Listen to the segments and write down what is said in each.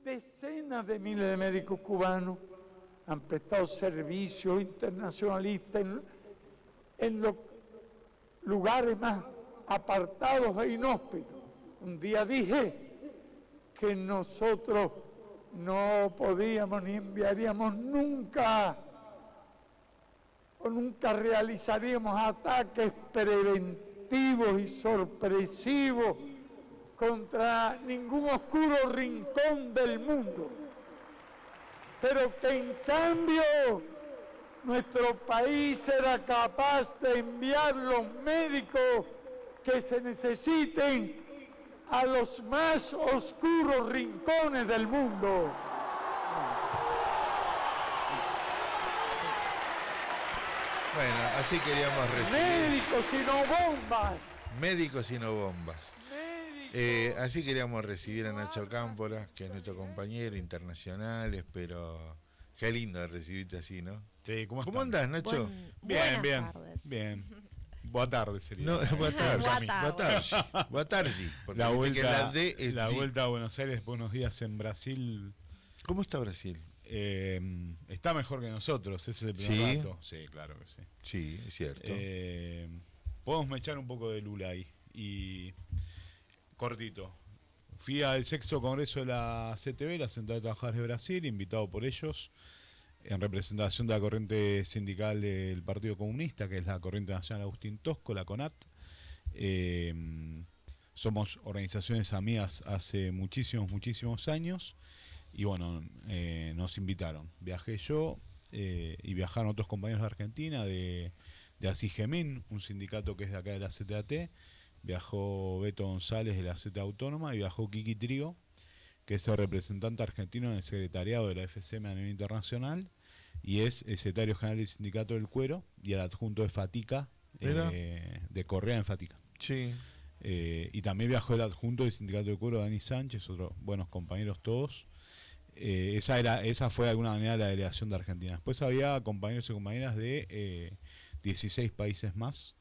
decenas de miles de médicos cubanos han prestado servicios internacionalistas en los lugares más apartados e inhóspitos. Un día dije que nosotros no podíamos ni enviaríamos nunca o nunca realizaríamos ataques preventivos y sorpresivos contra ningún oscuro rincón del mundo, pero que en cambio nuestro país era capaz de enviar los médicos que se necesiten a los más oscuros rincones del mundo. Bueno, así queríamos recibir. Médicos y no bombas. Médicos y no bombas. Así queríamos recibir a Nacho Cámpora, que es nuestro compañero internacional, pero qué lindo recibirte así, ¿no? Sí, ¿Cómo andás, Nacho? Bien. Tardes. Bien. Buenas tardes sería. No, buenas tardes. Buenas tardes. La vuelta a Buenos Aires después de unos días en Brasil. ¿Cómo está Brasil? Está mejor que nosotros, ese es el primer dato. Sí, claro que sí. Sí, es cierto. Podemos mechar un poco de Lula ahí. Y cortito. Fui al 6º Congreso de la CTB, la Central de Trabajadores de Brasil, invitado por ellos, en representación de la corriente sindical del Partido Comunista, que es la Corriente Nacional Agustín Tosco, la CONAT. Somos organizaciones amigas hace muchísimos años, y bueno, nos invitaron. Viajé yo y viajaron otros compañeros de Argentina, de ASIGEMIN, un sindicato que es de acá de la CTAT. Viajó Beto González de la CTA Autónoma y viajó Kiki Trigo, que es el representante argentino en el secretariado de la FCM a nivel internacional y es el secretario general del Sindicato del Cuero y el adjunto de Fatica, de Correa en Fatica. Sí. Y también viajó el adjunto del Sindicato del Cuero, Dani Sánchez, otros buenos compañeros todos. Esa fue de alguna manera la delegación de Argentina. Después había compañeros y compañeras de 16 países más.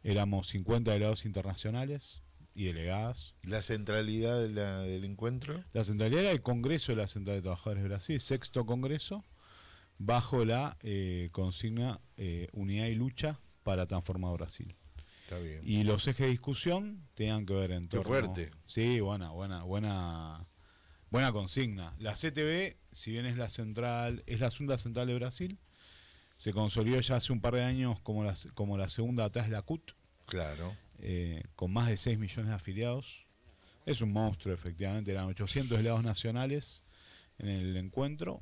Éramos 50 delegados internacionales y delegadas. ¿La centralidad del encuentro? La centralidad era el Congreso de la Central de Trabajadores de Brasil, 6º Congreso, bajo la consigna Unidad y Lucha para Transformar Brasil. Está bien. Y los ejes de discusión tenían que ver en torno... Qué fuerte. Sí, buena consigna. La CTB, si bien es la segunda central de Brasil, se consolidó ya hace un par de años como la segunda atrás de la CUT. Claro. Con más de 6 millones de afiliados. Es un monstruo, efectivamente. Eran 800 delegados nacionales en el encuentro.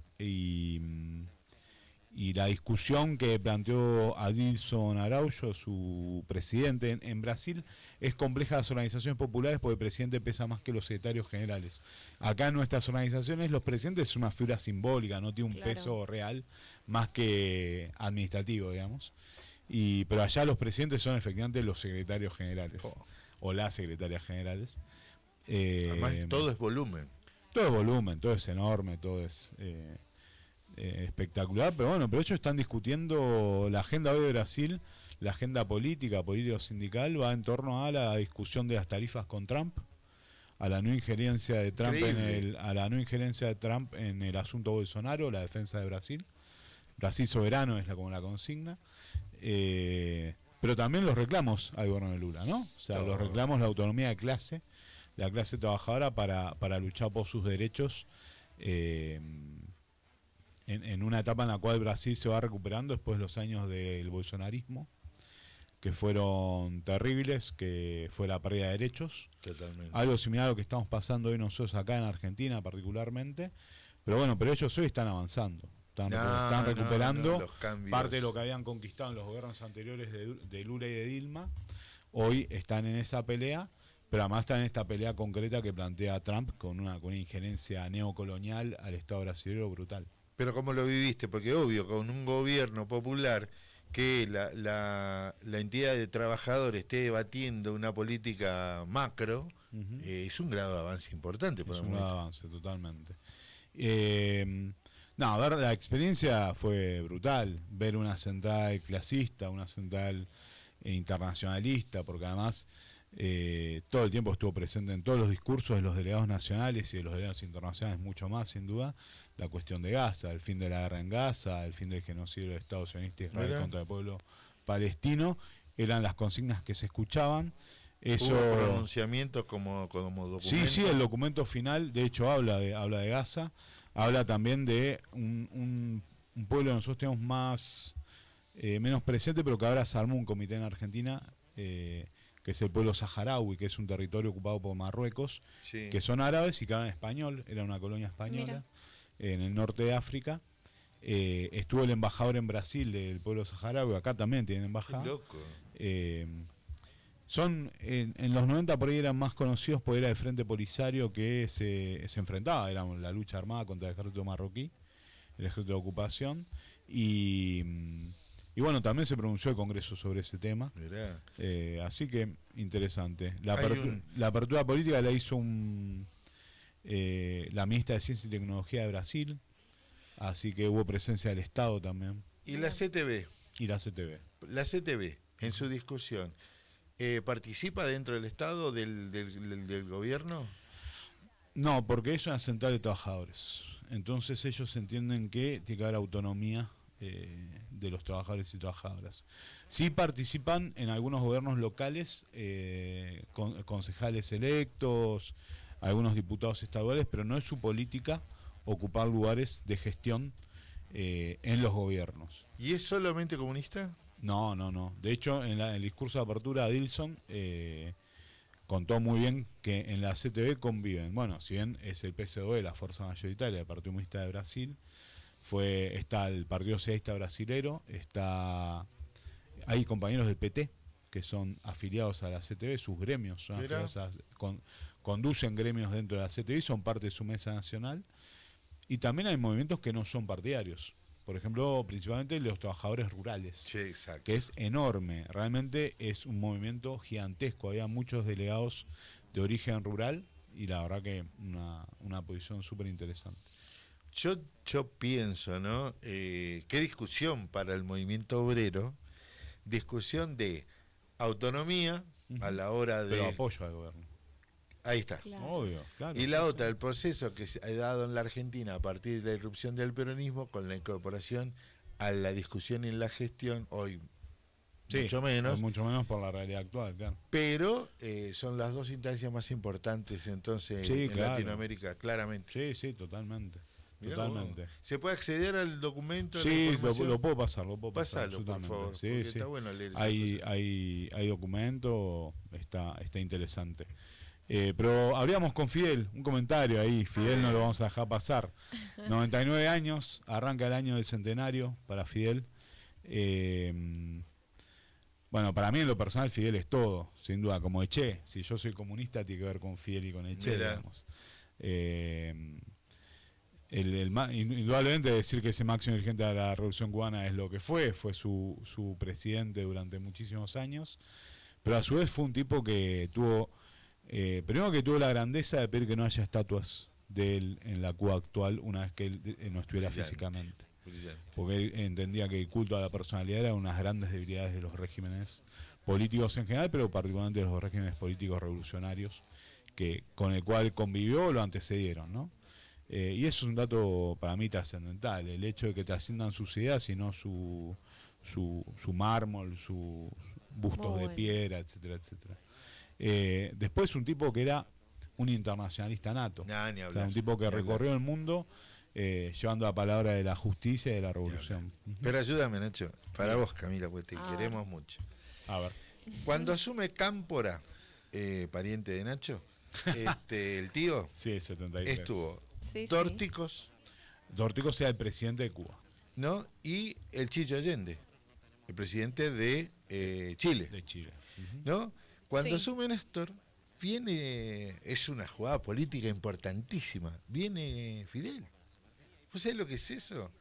Y la discusión que planteó Adilson Araújo, su presidente en Brasil, es compleja de las organizaciones populares porque el presidente pesa más que los secretarios generales. Acá en nuestras organizaciones los presidentes son una figura simbólica, no tiene un peso real más que administrativo, digamos. Pero allá los presidentes son efectivamente los secretarios generales o las secretarias generales. Además todo es volumen. Todo es volumen, todo es enorme, todo es... espectacular, pero ellos están discutiendo la agenda hoy de Brasil, la agenda político-sindical va en torno a la discusión de las tarifas con Trump, a la no injerencia de Trump en el asunto Bolsonaro, la defensa de Brasil soberano es como la consigna, pero también los reclamos al gobierno de Lula, ¿no? O sea, los reclamos la autonomía de clase, la clase trabajadora para luchar por sus derechos. En una etapa en la cual Brasil se va recuperando después de los años del bolsonarismo, que fueron terribles, que fue la pérdida de derechos. Totalmente. Algo similar a lo que estamos pasando hoy nosotros acá en Argentina particularmente, pero ellos hoy están avanzando, están recuperando los cambios. Parte de lo que habían conquistado en los gobiernos anteriores de Lula y de Dilma. Hoy están en esa pelea, pero además están en esta pelea concreta que plantea Trump con una injerencia neocolonial al Estado brasileño brutal. Pero ¿cómo lo viviste? Porque obvio, con un gobierno popular que la entidad de trabajadores esté debatiendo una política macro, es un grado de avance importante. Es un grado de avance, totalmente. La experiencia fue brutal, ver una central clasista, una central internacionalista, porque además todo el tiempo estuvo presente en todos los discursos de los delegados nacionales y de los delegados internacionales, mucho más sin duda, la cuestión de Gaza, el fin de la guerra en Gaza, el fin del genocidio del Estado sionista Israel contra el pueblo palestino, eran las consignas que se escuchaban. Eso, ¿hubo pronunciamientos como documento? Sí, el documento final, de hecho, habla de Gaza, habla también de un pueblo que nosotros tenemos menos presente, pero que ahora se armó un comité en Argentina, que es el pueblo saharaui, que es un territorio ocupado por Marruecos, Sí. que son árabes y que hablan español, era una colonia española en el norte de África. Estuvo el embajador en Brasil del pueblo saharaui, acá también tienen embajada. Qué loco. En los 90 por ahí eran más conocidos porque era el Frente Polisario que se enfrentaba, era la lucha armada contra el ejército marroquí, el ejército de ocupación, y bueno, también se pronunció el Congreso sobre ese tema. Mirá. Así que interesante. La Hay apertura política la hizo la ministra de Ciencia y Tecnología de Brasil, así que hubo presencia del Estado también. Y la CTV. Y la CTV. La CTV, en su discusión, ¿participa dentro del Estado, del gobierno? No, porque es una central de trabajadores. Entonces ellos entienden que tiene que haber autonomía de los trabajadores y trabajadoras. Sí participan en algunos gobiernos locales, concejales electos, algunos diputados estaduales, pero no es su política ocupar lugares de gestión en los gobiernos. ¿Y es solamente comunista? No. De hecho, en el discurso de apertura, Dilson contó muy bien que en la CTV conviven. Bueno, si bien es el PCdoB, la fuerza mayoritaria del Partido Comunista de Brasil, está el Partido Socialista Brasilero, hay compañeros del PT que son afiliados a la CTV, sus gremios son afiliados conducen gremios dentro de la CTV, son parte de su mesa nacional, y también hay movimientos que no son partidarios. Por ejemplo, principalmente los trabajadores rurales, Sí, exacto. que es enorme, realmente es un movimiento gigantesco, había muchos delegados de origen rural y la verdad que una posición súper interesante. Yo pienso, ¿no? Qué discusión para el movimiento obrero, discusión de autonomía a la hora de... Pero apoyo al gobierno. Ahí está. Claro. Obvio, claro. Y la otra, el proceso que se ha dado en la Argentina a partir de la irrupción del peronismo con la incorporación a la discusión y en la gestión, hoy Sí, mucho menos, mucho menos por la realidad actual, claro. pero son las dos instancias más importantes entonces Sí, en claro. Latinoamérica, claramente. Sí, totalmente. Mirá Totalmente. vos. ¿Se puede acceder al documento? a la Sí, información? lo puedo pasar, pasar. Pásalo, por absolutamente. favor, Sí, porque sí. está bueno leer esas Hay, cosas. hay documento, está interesante. Pero habríamos con Fidel, un comentario ahí, Fidel no lo vamos a dejar pasar. 99 años, arranca el año del centenario para Fidel. Bueno, para mí en lo personal Fidel es todo, sin duda, como Eché. Si yo soy comunista, tiene que ver con Fidel y con Eché, Mirá. digamos. Indudablemente decir que ese máximo dirigente de la Revolución Cubana es lo que fue su presidente durante muchísimos años, pero a su vez fue un tipo que tuvo, primero que tuvo la grandeza de pedir que no haya estatuas de él en la Cuba actual una vez que él no estuviera Brillante. físicamente. Brillante. Porque él entendía que el culto a la personalidad era una de las grandes debilidades de los regímenes políticos en general, pero particularmente de los regímenes políticos revolucionarios con el cual convivió lo antecedieron, ¿no? Y eso es un dato para mí trascendental, el hecho de que trasciendan sus ideas y no su mármol, sus bustos de piedra, etcétera, etcétera. Después un tipo que era un internacionalista nato, Nah, ni o sea, hablar, un tipo que ni hablar. recorrió el mundo llevando la palabra de la justicia y de la revolución. Pero ayúdame, Nacho, para vos, Camila, porque te A queremos mucho. A ver. Cuando asume Cámpora, pariente de Nacho, el tío Sí, 73. estuvo Sí, Tórticos, Dórtico sea el presidente de Cuba, ¿no? Y el Chicho Allende, el presidente de Chile, de Chile. ¿no? Cuando Sí. asume Néstor, es una jugada política importantísima, viene Fidel. ¿Vos sabés lo que es eso?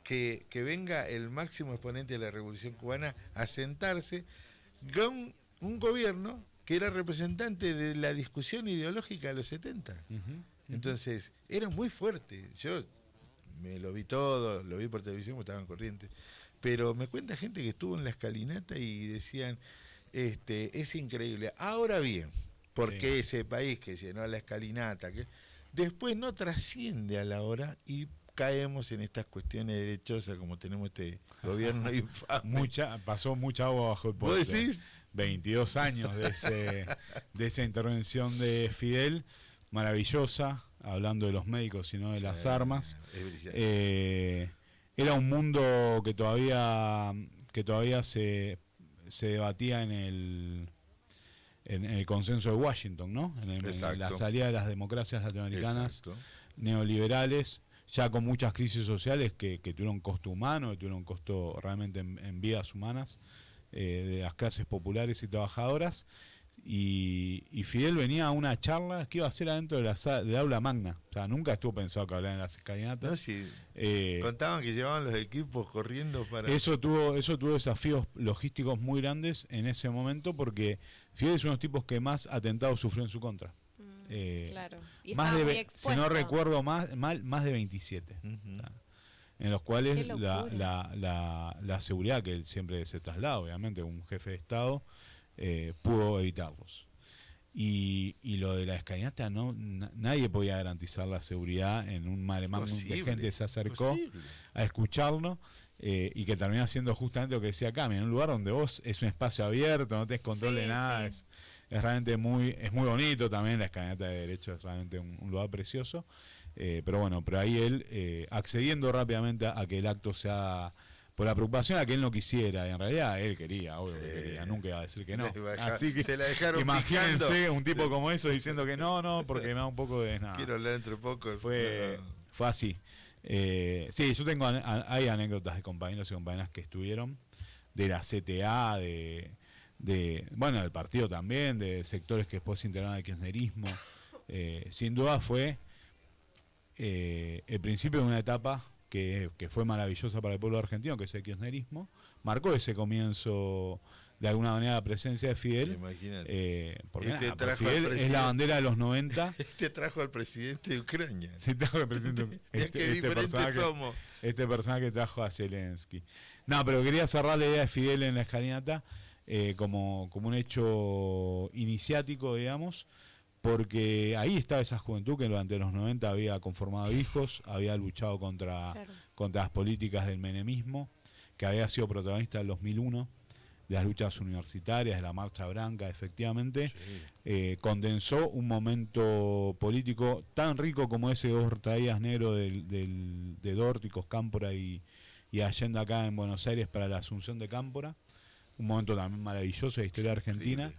Que venga el máximo exponente de la Revolución Cubana a sentarse con un gobierno que era representante de la discusión ideológica de los 70. Entonces, era muy fuerte. Yo me lo vi todo, lo vi por televisión, porque estaba en corriente. Pero me cuenta gente que estuvo en la escalinata y decían, es increíble. Ahora bien, porque ese país que llenó la escalinata, que después no trasciende a la hora y caemos en estas cuestiones derechosas como tenemos este gobierno infame. Pasó mucha agua bajo el ¿Vos puente. decís? 22 años de esa intervención de Fidel, maravillosa, hablando de los médicos y no de las armas. Era un mundo que todavía se debatía en el consenso de Washington, ¿no? En la salida de las democracias latinoamericanas neoliberales, ya con muchas crisis sociales que tuvieron un costo humano, que tuvieron un costo realmente en vidas humanas, de las clases populares y trabajadoras, y Fidel venía a una charla que iba a ser adentro del aula magna. O sea, nunca estuvo pensado que hablara en las escalinatas. No, sí. Contaban que llevaban los equipos corriendo para... Eso tuvo desafíos logísticos muy grandes en ese momento, porque Fidel es uno de los tipos que más atentados sufrió en su contra. Claro. Y más muy de, si no recuerdo más de 27. O sea, en los cuales la seguridad, que él siempre se traslada, obviamente, un jefe de Estado, pudo evitarlos. Y lo de la escalinata, nadie podía garantizar la seguridad en un mare magnum de gente que se acercó a escucharlo, y que termina siendo justamente lo que decía Cami, en un lugar donde vos es un espacio abierto, no tenés control de nada, es realmente muy bonito también. La escalinata de derecho es realmente un lugar precioso. Pero ahí él, accediendo rápidamente a que el acto sea por la preocupación a que él no quisiera, y en realidad él quería, obvio que quería, nunca iba a decir que no. Así que se la dejaron imagínense picando. Un tipo como eso diciendo que no, porque me da un poco de nada. Quiero hablar entre pocos. Fue así. Sí, yo tengo hay anécdotas de compañeros y compañeras que estuvieron, de la CTA, del partido también, de sectores que después se integraron al kirchnerismo. Sin duda fue el principio de una etapa que fue maravillosa para el pueblo argentino, que es el kirchnerismo. Marcó ese comienzo, de alguna manera, la presencia de Fidel. Porque Fidel es la bandera de los 90. Este trajo al presidente de Ucrania. Este personaje que trajo a Zelensky. No, pero quería cerrar la idea de Fidel en la escalinata como un hecho iniciático, digamos, porque ahí estaba esa juventud que durante los 90 había conformado hijos, había luchado contra las políticas del menemismo, que había sido protagonista en 2001, de las luchas universitarias, de la Marcha Blanca, efectivamente. Condensó un momento político tan rico como ese que vos traías, negro, de Dórticos, Cámpora y Allende acá en Buenos Aires para la asunción de Cámpora. Un momento también maravilloso de la historia argentina.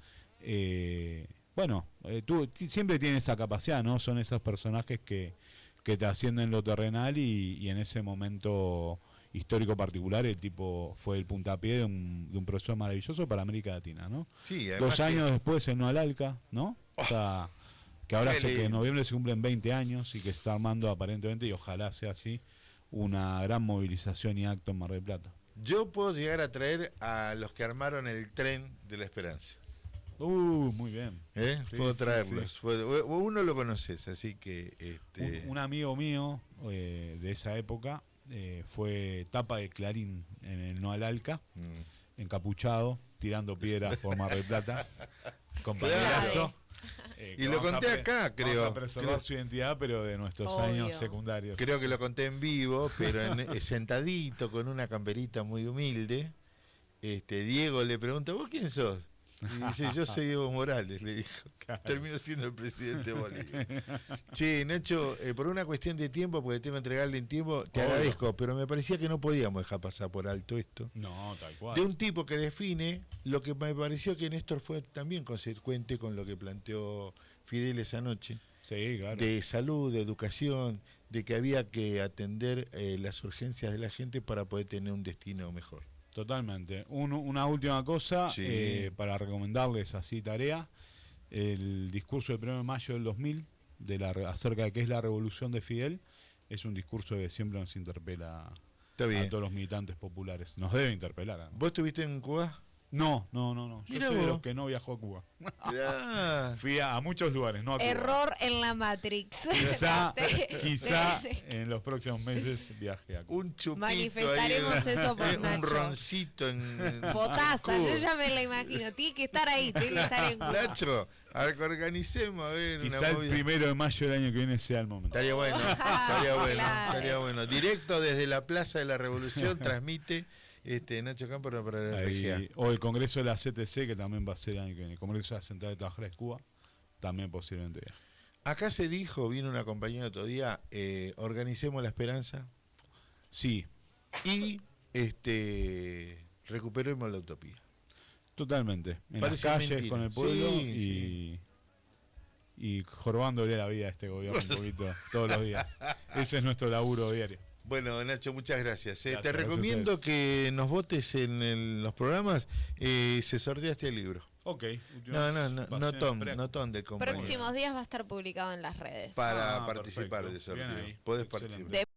Tú siempre tienes esa capacidad, ¿no? Son esos personajes que te ascienden lo terrenal, y en ese momento histórico particular el tipo fue el puntapié de un proceso maravilloso para América Latina, ¿no? Sí, 2 años después en Noalalca, ¿no? O sea, que ahora que en noviembre se cumplen 20 años y que se está armando aparentemente, y ojalá sea así, una gran movilización y acto en Mar del Plata. Yo puedo llegar a traer a los que armaron el tren de la esperanza. Muy bien. Sí, puedo traerlos. Sí. Uno lo conoces, así que... Un amigo mío de esa época fue tapa de Clarín en el Noalalca, encapuchado, tirando piedras por Mar del Plata, compañerazo. Y lo conté acá, creo. Vamos a preservar su identidad, pero de nuestros años secundarios. Creo que lo conté en vivo, pero sentadito, con una camperita muy humilde. Diego le pregunta, ¿vos quién sos? Y dice, yo soy Evo Morales, le dijo. Claro. Terminó siendo el presidente de Bolivia. Che, Nacho, por una cuestión de tiempo, porque tengo que entregarle en tiempo, te agradezco, pero me parecía que no podíamos dejar pasar por alto esto. No, tal cual. De un tipo que define lo que me pareció que Néstor fue también consecuente con lo que planteó Fidel esa noche. Sí, claro. De salud, de educación, de que había que atender las urgencias de la gente para poder tener un destino mejor. Totalmente. Una última cosa, para recomendarles así tarea, el discurso del 1 de mayo del 2000, acerca de qué es la revolución de Fidel, es un discurso que siempre nos interpela a todos los militantes populares. Nos debe interpelar, ¿no? ¿Vos estuviste en Cuba? No. Yo Mirá soy de vos. los que no viajó a Cuba. Mirá. Fui a muchos lugares, no a Cuba. Error en la Matrix. Quizá en los próximos meses viaje a Cuba. Un chupito Manifestaremos ahí, eso por un Nacho. roncito en Potasa, Cuba. yo ya me la imagino. Tiene que estar ahí, tiene que estar en Cuba. Nacho, a ver que organicemos, a ver, Quizá una el movida. 1 de mayo del año que viene sea el momento. Estaría bueno, estaría bueno, Claro. estaría bueno. Directo desde la Plaza de la Revolución transmite Nacho Campo para la RGA. O el Congreso de la CTC, que también va a ser el año que viene. El Congreso de la Central de Trabajadores de Cuba, también posiblemente viaje. Acá se dijo, vino una compañera otro día, organicemos la esperanza Sí, y recuperemos la utopía. Totalmente. En Parece las calles, mentira. con el pueblo Sí, y jorobándole la vida a este gobierno un poquito todos los días. Ese es nuestro laburo diario. Bueno, Nacho, muchas gracias. Te Gracias a recomiendo ustedes. que nos votes en los programas. Se sortea este libro. Ok. No Tom del compañero. Próximos días va a estar publicado en las redes. Para participar perfecto. del sorteo. Bien ahí. Podés Excelente. participar.